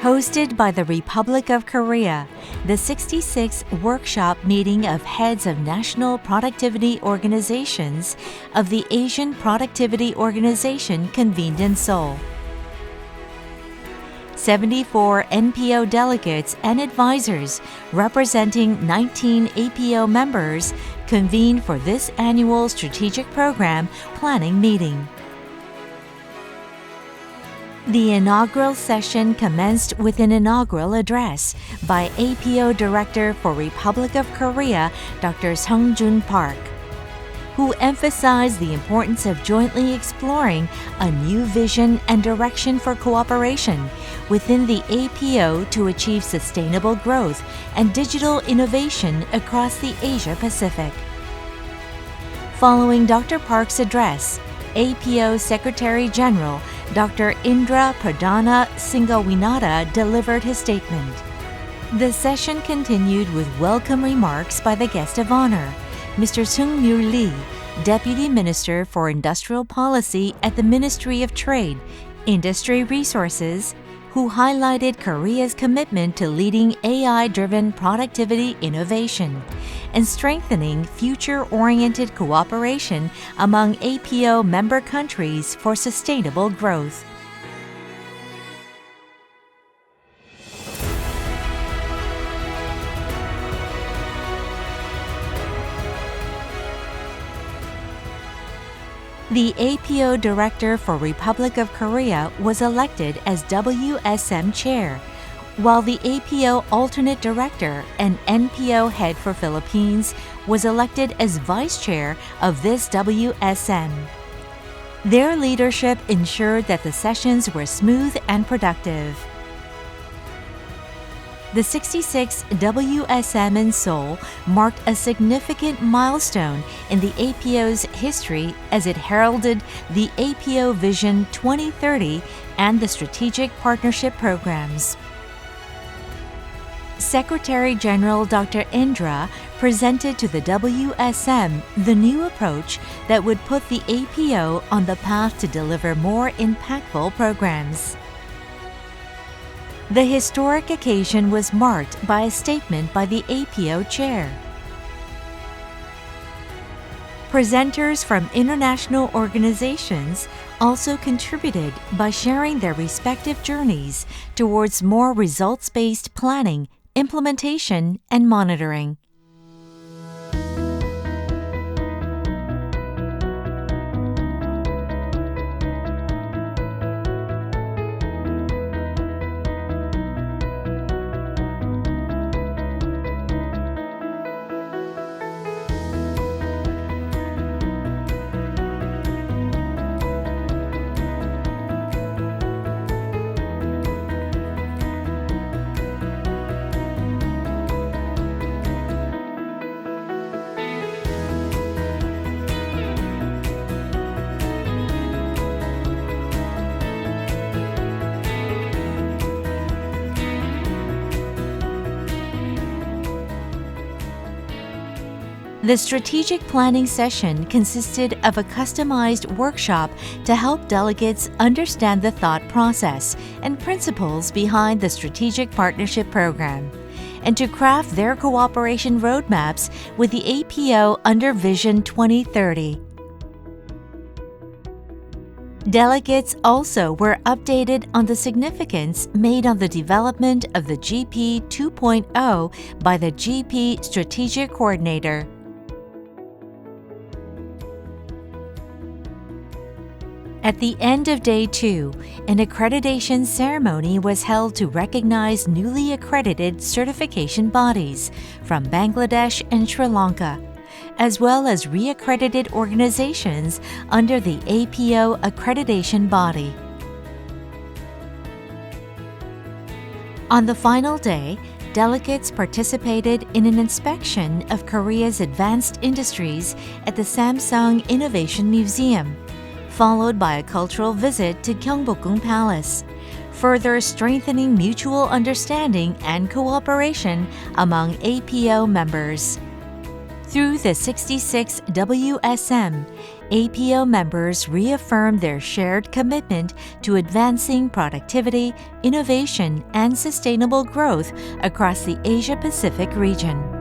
Hosted by the Republic of Korea, the 66th workshop meeting of heads of national productivity organizations of the Asian Productivity Organization convened in Seoul. 74 NPO delegates and advisors representing 19 APO members convened for this annual strategic program planning meeting. The inaugural session commenced with an inaugural address by APO Director for Republic of Korea, Dr. Sung-Jun Park, who emphasized the importance of jointly exploring a new vision and direction for cooperation within the APO to achieve sustainable growth and digital innovation across the Asia-Pacific. Following Dr. Park's address, APO Secretary General Dr. Indra Pradana Singawinata delivered his statement. The session continued with welcome remarks by the guest of honor, Mr. Sung-Mul Lee, Deputy Minister for Industrial Policy at the Ministry of Trade, Industry Resources, who highlighted Korea's commitment to leading AI-driven productivity innovation and strengthening future-oriented cooperation among APO member countries for sustainable growth. The APO Director for Republic of Korea was elected as WSM Chair, while the APO Alternate Director and NPO Head for Philippines was elected as Vice Chair of this WSM. Their leadership ensured that the sessions were smooth and productive. The 66th WSM in Seoul marked a significant milestone in the APO's history as it heralded the APO Vision 2030 and the strategic partnership programs. Secretary General Dr. Indra presented to the WSM the new approach that would put the APO on the path to deliver more impactful programs. The historic occasion was marked by a statement by the APO Chair. Presenters from international organizations also contributed by sharing their respective journeys towards more results-based planning, implementation, and monitoring. The strategic planning session consisted of a customized workshop to help delegates understand the thought process and principles behind the Strategic Partnership Program, and to craft their cooperation roadmaps with the APO under Vision 2030. Delegates also were updated on the significance made on the development of the GP 2.0 by the GP Strategic Coordinator. At the end of Day 2, an accreditation ceremony was held to recognize newly accredited certification bodies from Bangladesh and Sri Lanka, as well as re-accredited organizations under the APO accreditation body. On the final day, delegates participated in an inspection of Korea's advanced industries at the Samsung Innovation Museum, followed by a cultural visit to Gyeongbokgung Palace, further strengthening mutual understanding and cooperation among APO members. Through the 66th WSM, APO members reaffirmed their shared commitment to advancing productivity, innovation, and sustainable growth across the Asia-Pacific region.